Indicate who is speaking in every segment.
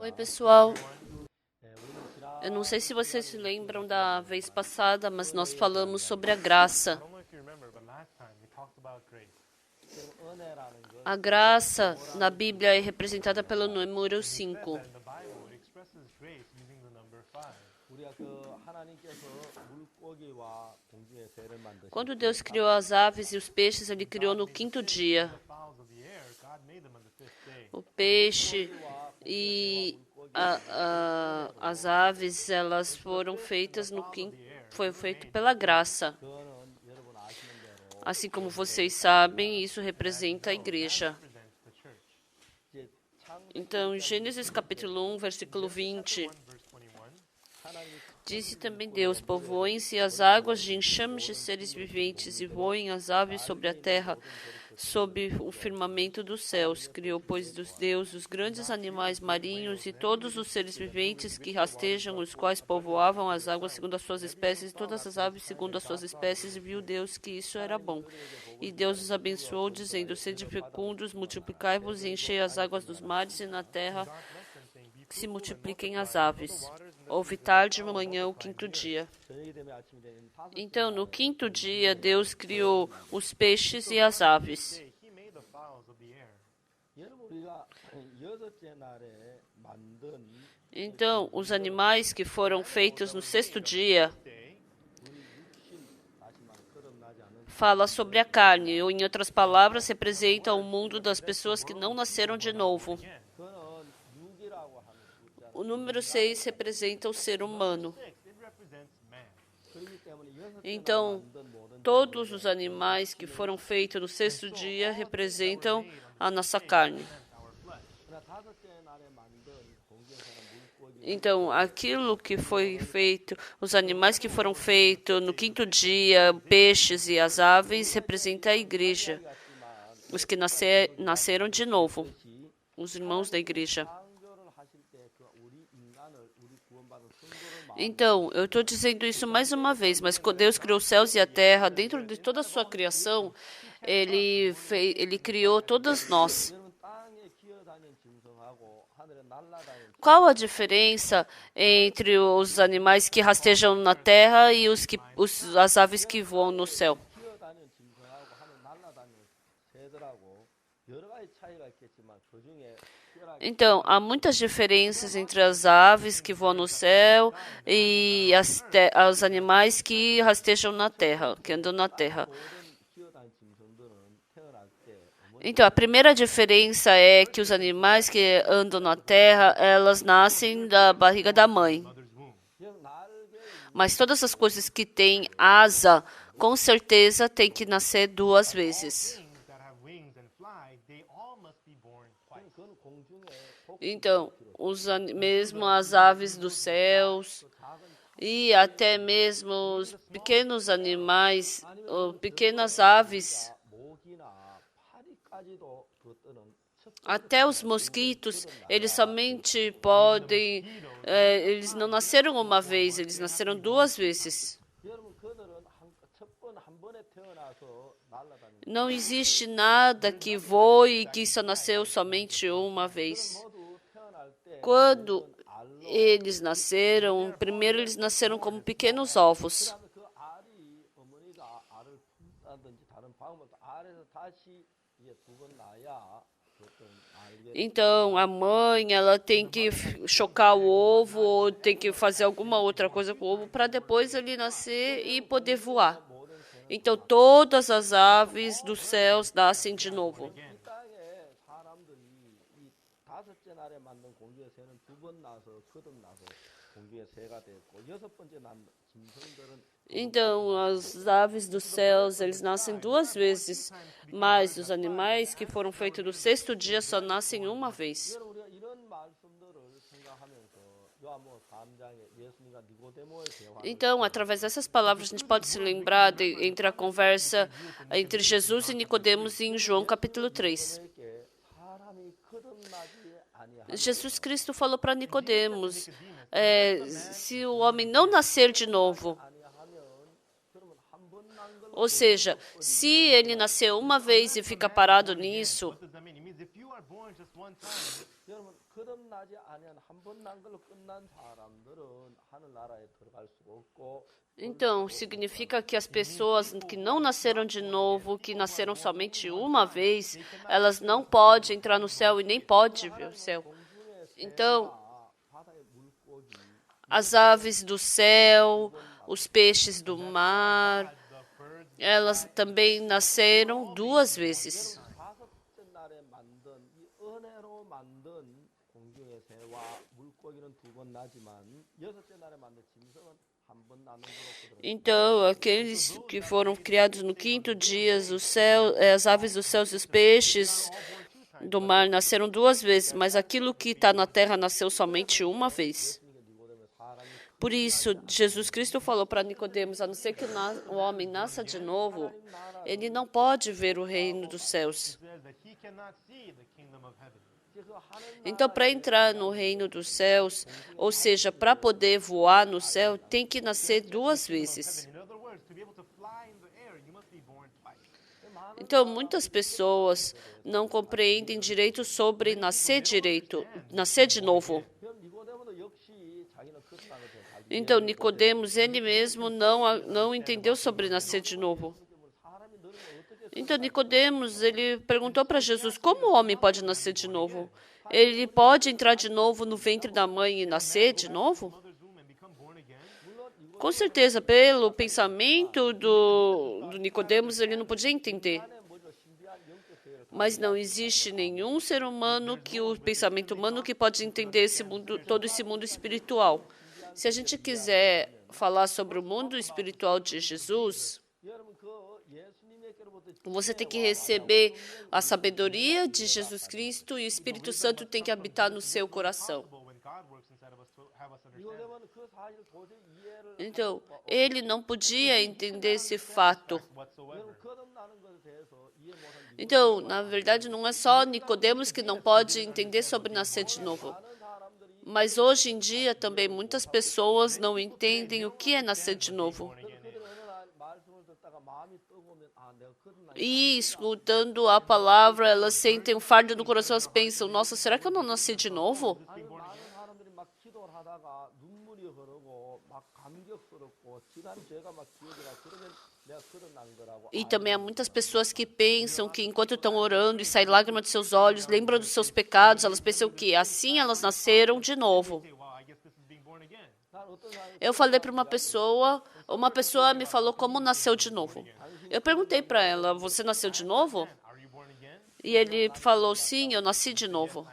Speaker 1: Oi, pessoal. Eu não sei se vocês se lembram da vez passada, mas nós falamos sobre a graça. A graça na Bíblia é representada pelo número 5. Quando Deus criou as aves e os peixes, Ele criou no quinto dia. O peixe e as aves, elas foram feitas no quinto, foi feito pela graça. Assim como vocês sabem, isso representa a igreja. Então, Gênesis capítulo 1, versículo 20. Disse também Deus: povoem-se as águas de enxames de seres viventes e voem as aves sobre a terra, sob o firmamento dos céus. Criou, pois, dos Deus os grandes animais marinhos e todos os seres viventes que rastejam, os quais povoavam as águas segundo as suas espécies, e todas as aves segundo as suas espécies, e viu Deus que isso era bom. E Deus os abençoou, dizendo: sede fecundos, multiplicai-vos e enchei as águas dos mares, e na terra que se multipliquem as aves. Houve tarde e manhã o quinto dia. Então, no quinto dia, Deus criou os peixes e as aves. Então, os animais que foram feitos no sexto dia fala sobre a carne, ou, em outras palavras, representa o mundo das pessoas que não nasceram de novo. O número 6 representa o ser humano. Então, todos os animais que foram feitos no sexto dia representam a nossa carne. Então, aquilo que foi feito, os animais que foram feitos no quinto dia, peixes e as aves, representa a igreja, os que nasceram de novo, os irmãos da igreja. Então, eu estou dizendo isso mais uma vez, mas quando Deus criou os céus e a terra, dentro de toda a sua criação, Ele criou todas nós. Qual a diferença entre os animais que rastejam na terra e as aves que voam no céu? Então, há muitas diferenças entre as aves que voam no céu e os animais que rastejam na terra, que andam na terra. Então, a primeira diferença é que os animais que andam na terra, elas nascem da barriga da mãe. Mas todas as coisas que têm asa, com certeza, têm que nascer duas vezes. Então, mesmo as aves dos céus e até mesmo os pequenos animais, pequenas aves, até os mosquitos, eles somente podem, eles não nasceram uma vez, eles nasceram duas vezes. Não existe nada que voe e que só nasceu somente uma vez. Quando eles nasceram, primeiro eles nasceram como pequenos ovos. Então, a mãe, ela tem que chocar o ovo ou tem que fazer alguma outra coisa com o ovo para depois ele nascer e poder voar. Então, todas as aves dos céus nascem de novo. Então, as aves dos céus, eles nascem duas vezes, mas os animais que foram feitos no sexto dia só nascem uma vez. Então, através dessas palavras, a gente pode se lembrar entre a conversa entre Jesus e Nicodemos em João capítulo 3. Jesus Cristo falou para Nicodemos, se o homem não nascer de novo, ou seja, se ele nasceu uma vez e fica parado nisso, Então, significa que as pessoas que não nasceram de novo, que nasceram somente uma vez, elas não podem entrar no céu e nem podem ver o céu. Então, as aves do céu, os peixes do mar, elas também nasceram 2 vezes. Então, aqueles que foram criados no 5º dia, o céu, as aves dos céus e os peixes do mar nasceram 2 vezes, mas aquilo que está na terra nasceu somente uma vez. Por isso, Jesus Cristo falou para Nicodemos, a não ser que o homem nasça de novo, ele não pode ver o reino dos céus. Então, para entrar no reino dos céus, ou seja, para poder voar no céu, tem que nascer 2 vezes. Então, muitas pessoas não compreendem direito sobre nascer de novo. Então, Nicodemos, ele mesmo não entendeu sobre nascer de novo. Então, Nicodemos, ele perguntou para Jesus, como o homem pode nascer de novo? Ele pode entrar de novo no ventre da mãe e nascer de novo? Com certeza, pelo pensamento do Nicodemos, ele não podia entender. Mas não existe nenhum ser humano o pensamento humano que pode entender todo esse mundo espiritual. Se a gente quiser falar sobre o mundo espiritual de Jesus, você tem que receber a sabedoria de Jesus Cristo e o Espírito Santo tem que habitar no seu coração. Então, ele não podia entender esse fato. Então, na verdade, não é só Nicodemos que não pode entender sobre nascer de novo. Mas hoje em dia também muitas pessoas não entendem o que é nascer de novo. E escutando a palavra, elas sentem um fardo no coração, elas pensam, nossa, será que eu não nasci de novo? E também há muitas pessoas que pensam que enquanto estão orando e saem lágrimas dos seus olhos, lembram dos seus pecados, elas pensam que assim elas nasceram de novo. Eu falei para uma pessoa me falou como nasceu de novo. Eu perguntei para ela, você nasceu de novo? E ele falou, sim, eu nasci de novo.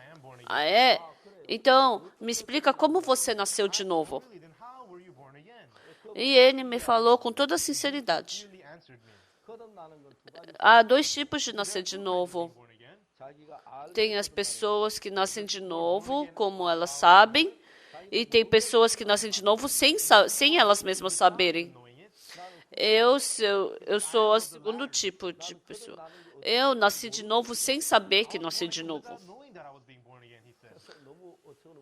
Speaker 1: Ah, é? Então, me explica como você nasceu de novo. E ele me falou com toda a sinceridade. Há 2 tipos de nascer de novo. Tem as pessoas que nascem de novo, como elas sabem, e tem pessoas que nascem de novo sem elas mesmas saberem. Eu sou o segundo tipo de pessoa. Eu nasci de novo sem saber que nasci de novo.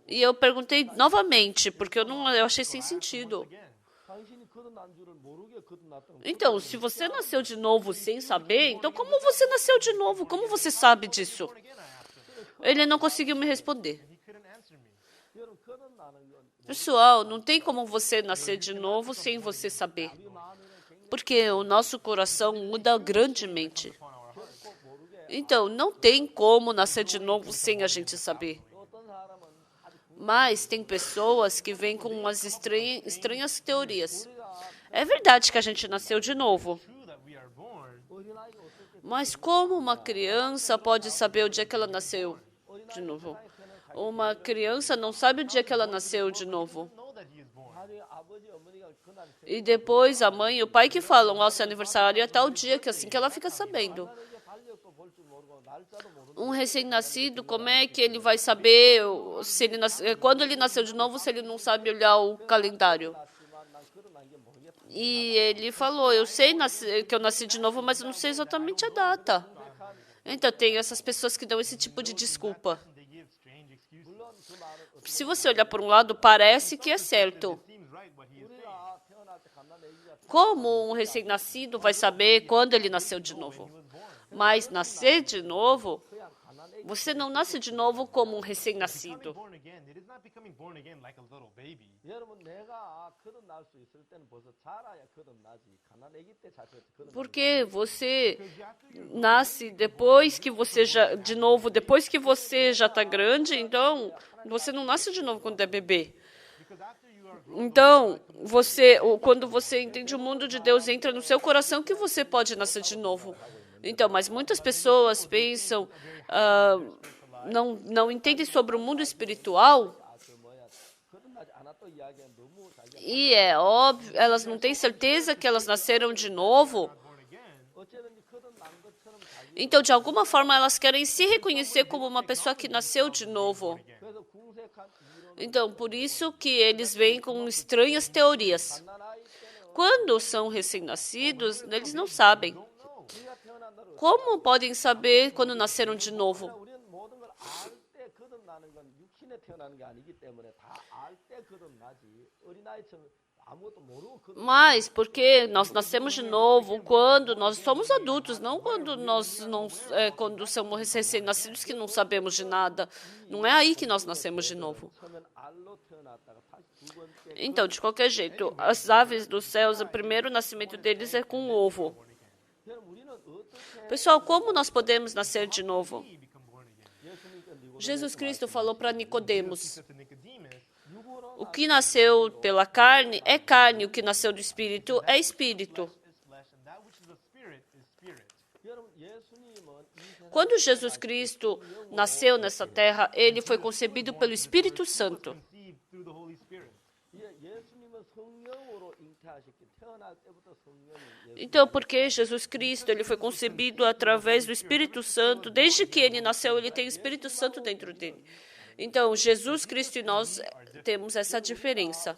Speaker 1: E eu perguntei novamente, porque eu achei sem sentido. Então, se você nasceu de novo sem saber, então como você nasceu de novo? Como você sabe disso? Ele não conseguiu me responder. Pessoal, não tem como você nascer de novo sem você saber. Porque o nosso coração muda grandemente. Então, não tem como nascer de novo sem a gente saber. Mas tem pessoas que vêm com umas estranhas teorias. É verdade que a gente nasceu de novo. Mas como uma criança pode saber o dia que ela nasceu de novo? Uma criança não sabe o dia que ela nasceu de novo. E depois a mãe e o pai que falam, seu aniversário é tal dia, que assim que ela fica sabendo. Um recém-nascido, como é que ele vai saber se ele quando ele nasceu de novo, se ele não sabe olhar o calendário? E ele falou, eu sei que eu nasci de novo, mas eu não sei exatamente a data. Então, tem essas pessoas que dão esse tipo de desculpa. Se você olhar por um lado, parece que é certo. Como um recém-nascido vai saber quando ele nasceu de novo? Mas nascer de novo, você não nasce de novo como um recém-nascido. Porque você nasce depois que você já, de novo, depois que você já está grande, então você não nasce de novo quando é bebê. Então, quando você entende o mundo de Deus, entra no seu coração que você pode nascer de novo. Então, mas muitas pessoas pensam, não entendem sobre o mundo espiritual. E é óbvio, elas não têm certeza que elas nasceram de novo. Então, de alguma forma, elas querem se reconhecer como uma pessoa que nasceu de novo. Então, por isso que eles vêm com estranhas teorias. Quando são recém-nascidos, eles não sabem. Como podem saber quando nasceram de novo? Mas porque nós nascemos de novo quando nós somos adultos, não quando quando somos recém-nascidos que não sabemos de nada. Não é aí que nós nascemos de novo. Então, de qualquer jeito, as aves dos céus, o primeiro nascimento deles é com ovo. Pessoal, como nós podemos nascer de novo? Jesus Cristo falou para Nicodemos: o que nasceu pela carne é carne, o que nasceu do Espírito é Espírito. Quando Jesus Cristo nasceu nessa terra, ele foi concebido pelo Espírito Santo. Então, porque Jesus Cristo ele foi concebido através do Espírito Santo, desde que ele nasceu, ele tem o Espírito Santo dentro dele. Então, Jesus Cristo e nós temos essa diferença.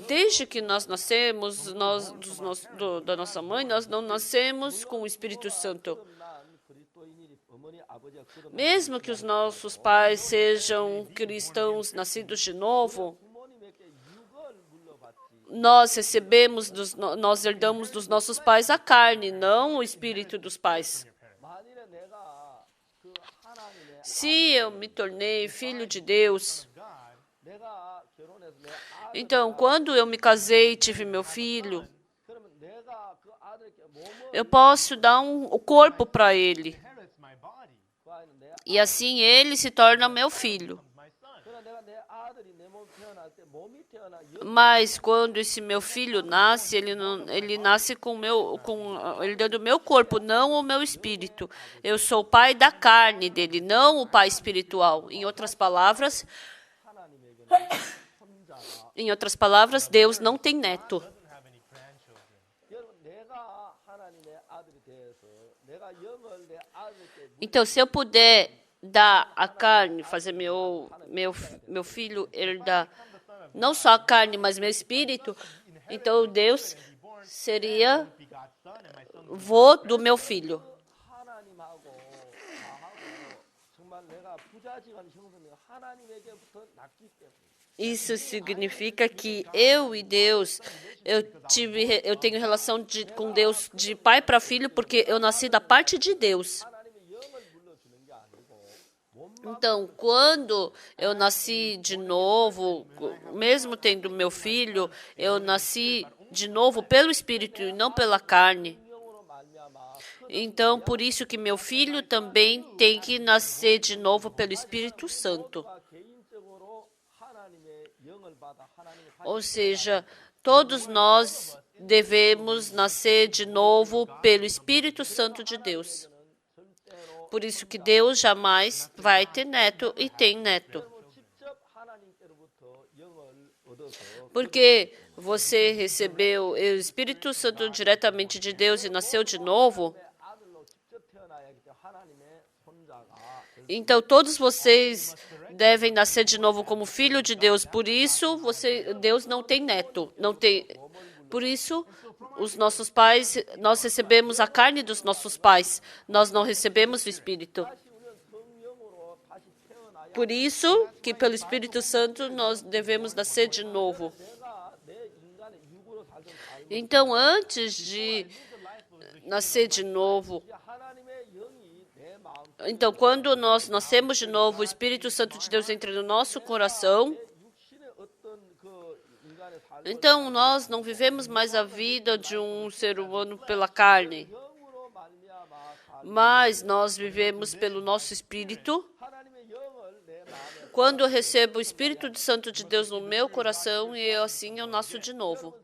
Speaker 1: Desde que nós nascemos, da nossa mãe, nós não nascemos com o Espírito Santo. Mesmo que os nossos pais sejam cristãos nascidos de novo, nós herdamos dos nossos pais a carne, não o espírito dos pais. Se eu me tornei filho de Deus, então, quando eu me casei e tive meu filho, eu posso dar o corpo para ele. E assim ele se torna meu filho. Mas quando esse meu filho nasce, ele nasce ele dando o meu corpo, não o meu espírito. Eu sou o pai da carne dele, não o pai espiritual. Em outras palavras, Deus não tem neto. Então, se eu puder dar a carne, fazer meu filho herdar não só a carne, mas meu espírito, então Deus seria vô do meu filho. Isso significa que eu e Deus, eu tenho relação com Deus de pai para filho, porque eu nasci da parte de Deus. Então, quando eu nasci de novo, mesmo tendo meu filho, eu nasci de novo pelo Espírito e não pela carne. Então, por isso que meu filho também tem que nascer de novo pelo Espírito Santo. Ou seja, todos nós devemos nascer de novo pelo Espírito Santo de Deus. Por isso que Deus jamais vai ter neto e tem neto. Porque você recebeu o Espírito Santo diretamente de Deus e nasceu de novo. Então, todos vocês devem nascer de novo como filho de Deus. Por isso, Deus não tem neto. Por isso, os nossos pais, nós recebemos a carne dos nossos pais. Nós não recebemos o Espírito. Por isso que pelo Espírito Santo nós devemos nascer de novo. Então, antes de nascer de novo, então quando nós nascemos de novo, o Espírito Santo de Deus entra no nosso coração. Então, nós não vivemos mais a vida de um ser humano pela carne, mas nós vivemos pelo nosso Espírito. Quando eu recebo o Espírito Santo de Deus no meu coração, e assim eu nasço de novo.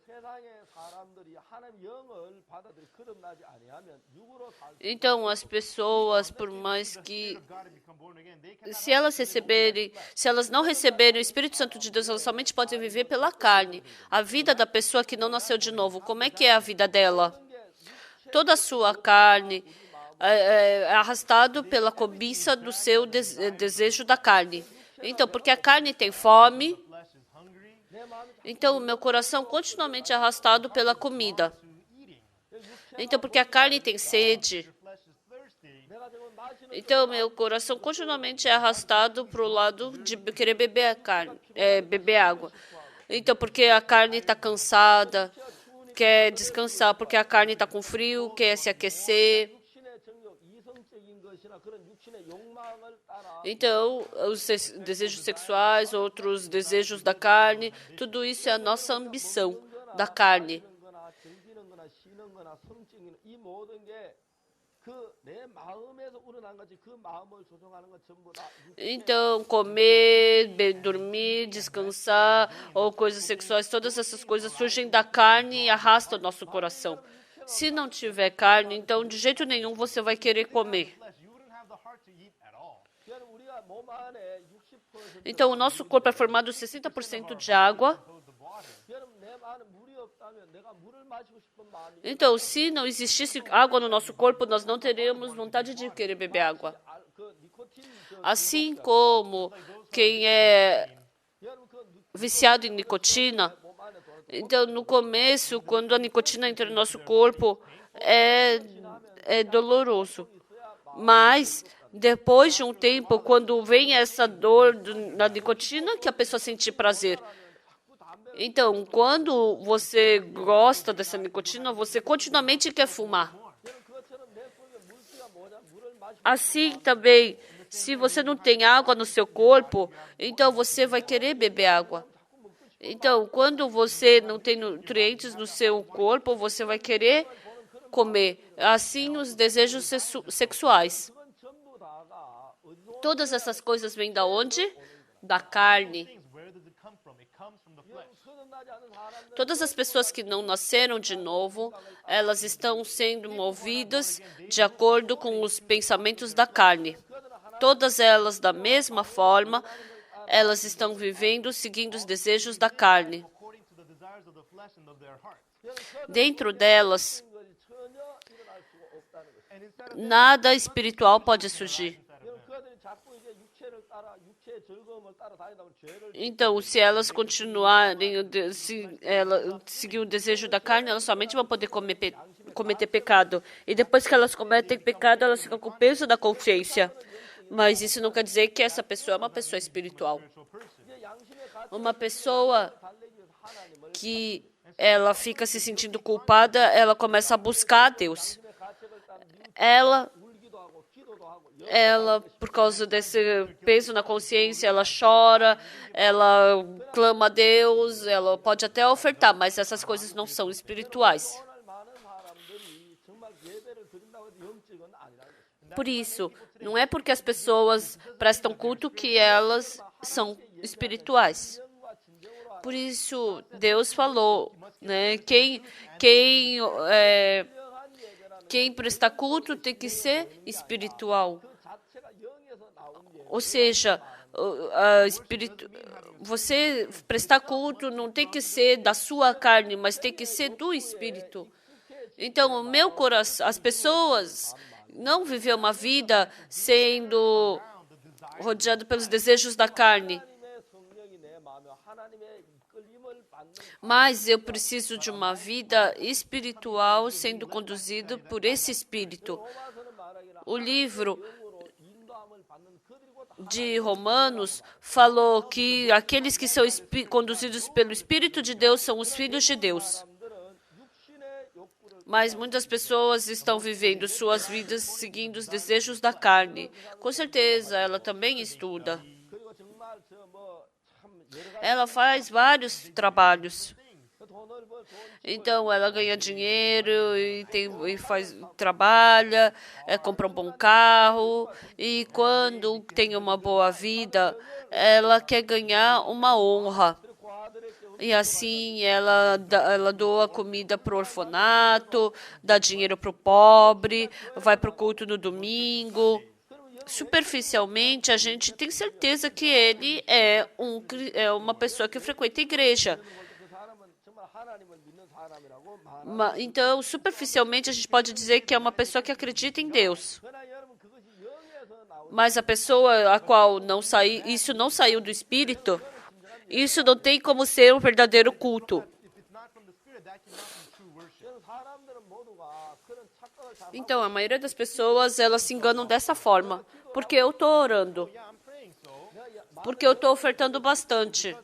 Speaker 1: Então, as pessoas, por mais que se elas não receberem o Espírito Santo de Deus, elas somente podem viver pela carne. A vida da pessoa que não nasceu de novo, como é que é a vida dela? Toda a sua carne é arrastado pela cobiça do seu desejo da carne. Então, porque a carne tem fome, então o meu coração continuamente é arrastado pela comida. Então, porque a carne tem sede, então meu coração continuamente é arrastado para o lado de querer beber beber água. Então, porque a carne está cansada, quer descansar, porque a carne está com frio, quer se aquecer. Então, os desejos sexuais, outros desejos da carne, tudo isso é a nossa ambição da carne. Então, comer, dormir, descansar, ou coisas sexuais, todas essas coisas surgem da carne e arrastam o nosso coração. Se não tiver carne, então de jeito nenhum você vai querer comer. Então, o nosso corpo é formado de 60% de água. Então, se não existisse água no nosso corpo, nós não teríamos vontade de querer beber água. Assim como quem é viciado em nicotina, então, no começo, quando a nicotina entra no nosso corpo, é doloroso. Mas, depois de um tempo, quando vem essa dor da nicotina, que a pessoa sente prazer. Então, quando você gosta dessa nicotina, você continuamente quer fumar. Assim também, se você não tem água no seu corpo, então você vai querer beber água. Então, quando você não tem nutrientes no seu corpo, você vai querer comer. Assim, os desejos sexuais. Todas essas coisas vêm da onde? Da carne. Todas as pessoas que não nasceram de novo, elas estão sendo movidas de acordo com os pensamentos da carne. Todas elas, da mesma forma, elas estão vivendo seguindo os desejos da carne. Dentro delas, nada espiritual pode surgir. Então, se elas continuarem seguir o desejo da carne, elas somente vão poder cometer pecado. E depois que elas cometem pecado, elas ficam com o peso da consciência. Mas isso não quer dizer que essa pessoa é uma pessoa espiritual. Uma pessoa que ela fica se sentindo culpada, ela começa a buscar a Deus. Ela, por causa desse peso na consciência, ela chora, ela clama a Deus, ela pode até ofertar, mas essas coisas não são espirituais. Por isso, não é porque as pessoas prestam culto que elas são espirituais. Por isso, Deus falou, né? Quem presta culto tem que ser espiritual. Ou seja, você prestar culto não tem que ser da sua carne, mas tem que ser do Espírito. Então, o meu coração, as pessoas não vivem uma vida sendo rodeado pelos desejos da carne. Mas eu preciso de uma vida espiritual sendo conduzida por esse Espírito. O livro de Romanos falou que aqueles que são conduzidos pelo Espírito de Deus são os filhos de Deus. Mas muitas pessoas estão vivendo suas vidas seguindo os desejos da carne. Com certeza, ela também estuda. Ela faz vários trabalhos. Então, ela ganha dinheiro e trabalha, compra um bom carro. E quando tem uma boa vida, ela quer ganhar uma honra. E assim, ela doa comida para o orfanato, dá dinheiro para o pobre, vai para o culto no domingo. Superficialmente, a gente tem certeza que ele é uma pessoa que frequenta a igreja. Então, superficialmente, a gente pode dizer que é uma pessoa que acredita em Deus. Mas a pessoa a qual isso não saiu do Espírito, isso não tem como ser um verdadeiro culto. Então, a maioria das pessoas, elas se enganam dessa forma. Porque eu estou orando. Porque eu estou ofertando bastante.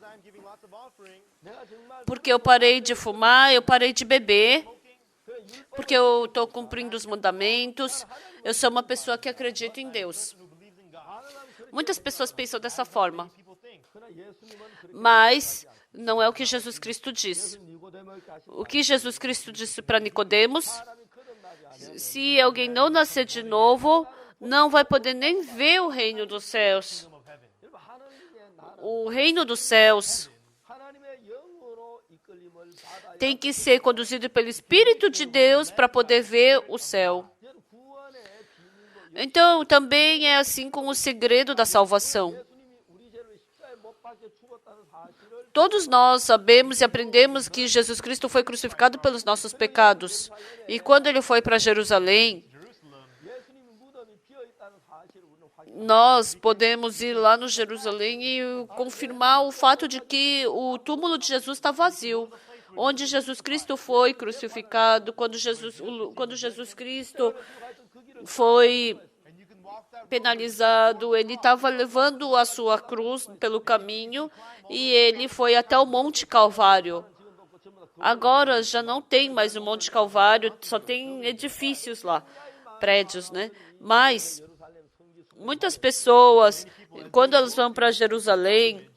Speaker 1: Porque eu parei de fumar, eu parei de beber. Porque eu estou cumprindo os mandamentos. Eu sou uma pessoa que acredita em Deus. Muitas pessoas pensam dessa forma. Mas não é o que Jesus Cristo diz. O que Jesus Cristo disse para Nicodemos? Se alguém não nascer de novo, não vai poder nem ver o reino dos céus. O reino dos céus tem que ser conduzido pelo Espírito de Deus para poder ver o céu. Então, também é assim com o segredo da salvação. Todos nós sabemos e aprendemos que Jesus Cristo foi crucificado pelos nossos pecados. E quando ele foi para Jerusalém, nós podemos ir lá no Jerusalém e confirmar o fato de que o túmulo de Jesus está vazio. Onde Jesus Cristo foi crucificado, quando Jesus Cristo foi penalizado, ele estava levando a sua cruz pelo caminho e ele foi até o Monte Calvário. Agora já não tem mais o Monte Calvário, só tem edifícios lá, prédios, né? Mas muitas pessoas, quando elas vão para Jerusalém,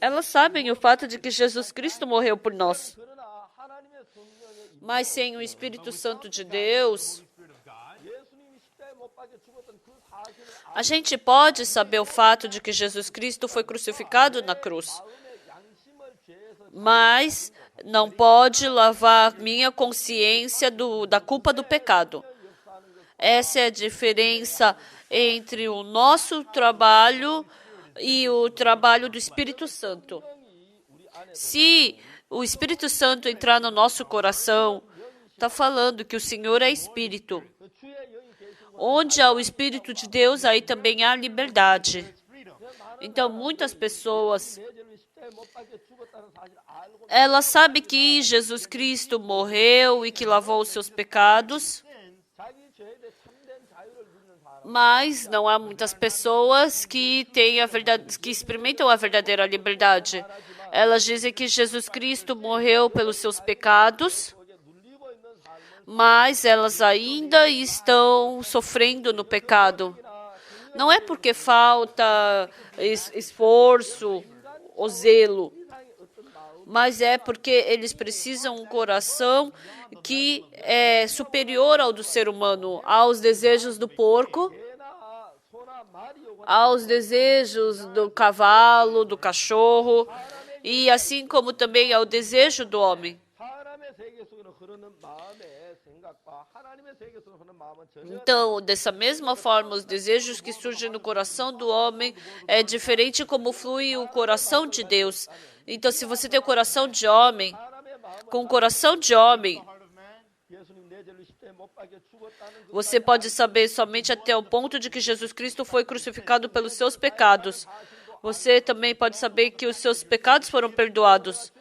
Speaker 1: elas sabem o fato de que Jesus Cristo morreu por nós. Mas sem o Espírito Santo de Deus, a gente pode saber o fato de que Jesus Cristo foi crucificado na cruz, mas não pode lavar minha consciência da culpa do pecado. Essa é a diferença entre o nosso trabalho e o trabalho do Espírito Santo. Se o Espírito Santo entrar no nosso coração, está falando que o Senhor é Espírito. Onde há o Espírito de Deus, aí também há liberdade. Então, muitas pessoas, elas sabem que Jesus Cristo morreu e que lavou os seus pecados, mas não há muitas pessoas que experimentam a verdadeira liberdade. Elas dizem que Jesus Cristo morreu pelos seus pecados, mas elas ainda estão sofrendo no pecado. Não é porque falta esforço ou zelo, mas é porque eles precisam de um coração que é superior ao do ser humano, aos desejos do porco, aos desejos do cavalo, do cachorro, e assim como também ao desejo do homem. Então, dessa mesma forma, os desejos que surgem no coração do homem é diferente como flui o coração de Deus. Então, se você tem o coração de homem, com o coração de homem, você pode saber somente até o ponto de que Jesus Cristo foi crucificado pelos seus pecados. Você também pode saber que os seus pecados foram perdoados.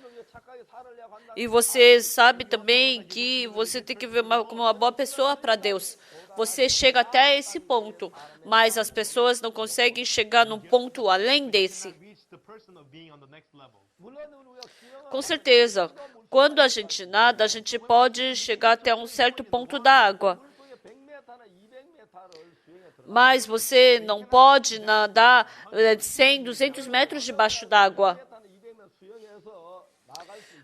Speaker 1: E você sabe também que você tem que viver como uma boa pessoa para Deus. você chega até esse ponto, mas as pessoas não conseguem chegar num ponto além desse. Com certeza, quando a gente nada, a gente pode chegar até um certo ponto da água. Mas você não pode nadar 100, 200 metros debaixo d'água.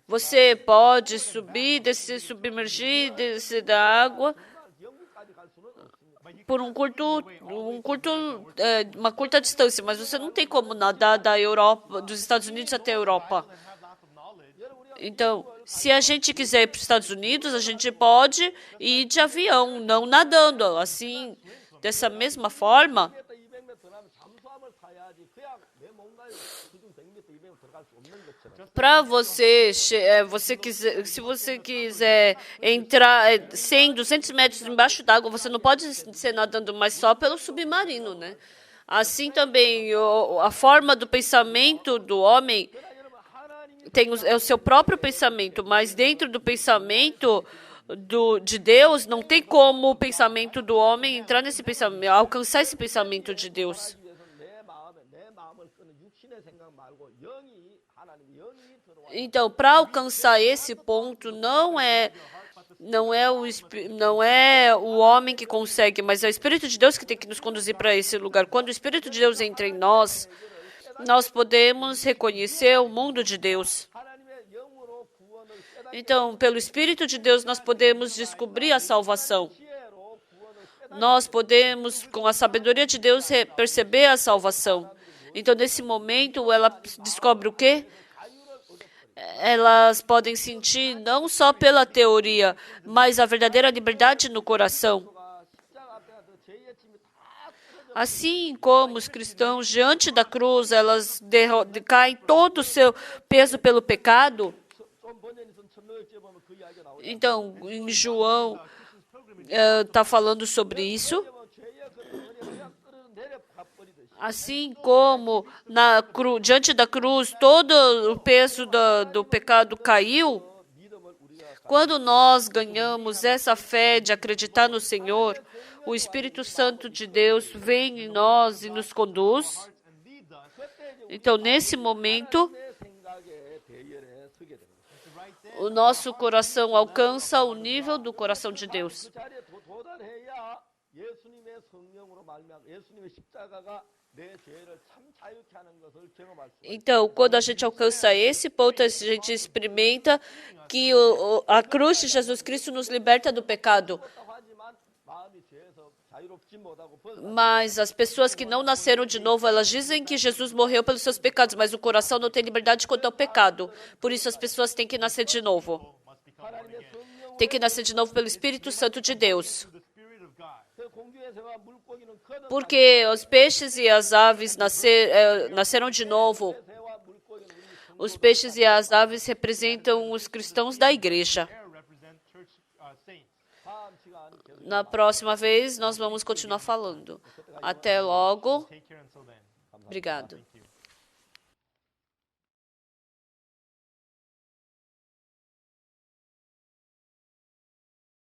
Speaker 1: Você pode subir, descer, submergir, descer da água por uma curta distância, mas você não tem como nadar da Europa, dos Estados Unidos até a Europa. Então, se a gente quiser ir para os Estados Unidos, a gente pode ir de avião, não nadando. Assim, dessa mesma forma, para você, se você quiser entrar 100, 200 metros embaixo d'água, você não pode ser nadando mais só pelo submarino, né? Assim também, a forma do pensamento do homem é o seu próprio pensamento, mas dentro do pensamento de Deus, não tem como o pensamento do homem entrar nesse pensamento, alcançar esse pensamento de Deus. Então, para alcançar esse ponto, não é o homem que consegue, mas é o Espírito de Deus que tem que nos conduzir para esse lugar. Quando o Espírito de Deus entra em nós, nós podemos reconhecer o mundo de Deus. Então, pelo Espírito de Deus, nós podemos descobrir a salvação. Nós podemos, com a sabedoria de Deus, perceber a salvação. Então, nesse momento, ela descobre o quê? Elas podem sentir não só pela teoria, mas a verdadeira liberdade no coração. Assim como os cristãos, diante da cruz, elas caem todo o seu peso pelo pecado. Então, em João, está falando sobre isso. Assim como diante da cruz todo o peso do pecado caiu, quando nós ganhamos essa fé de acreditar no Senhor, o Espírito Santo de Deus vem em nós e nos conduz. Então, nesse momento, o nosso coração alcança o nível do coração de Deus. Então, quando a gente alcança esse ponto, a gente experimenta que a cruz de Jesus Cristo nos liberta do pecado. Mas as pessoas que não nasceram de novo, elas dizem que Jesus morreu pelos seus pecados, mas o coração não tem liberdade quanto ao pecado. Por isso as pessoas têm que nascer de novo. Tem que nascer de novo pelo Espírito Santo de Deus. Porque os peixes e as aves nasceram de novo. Os peixes e as aves representam os cristãos da igreja. Na próxima vez, nós vamos continuar falando. Até logo. Obrigado.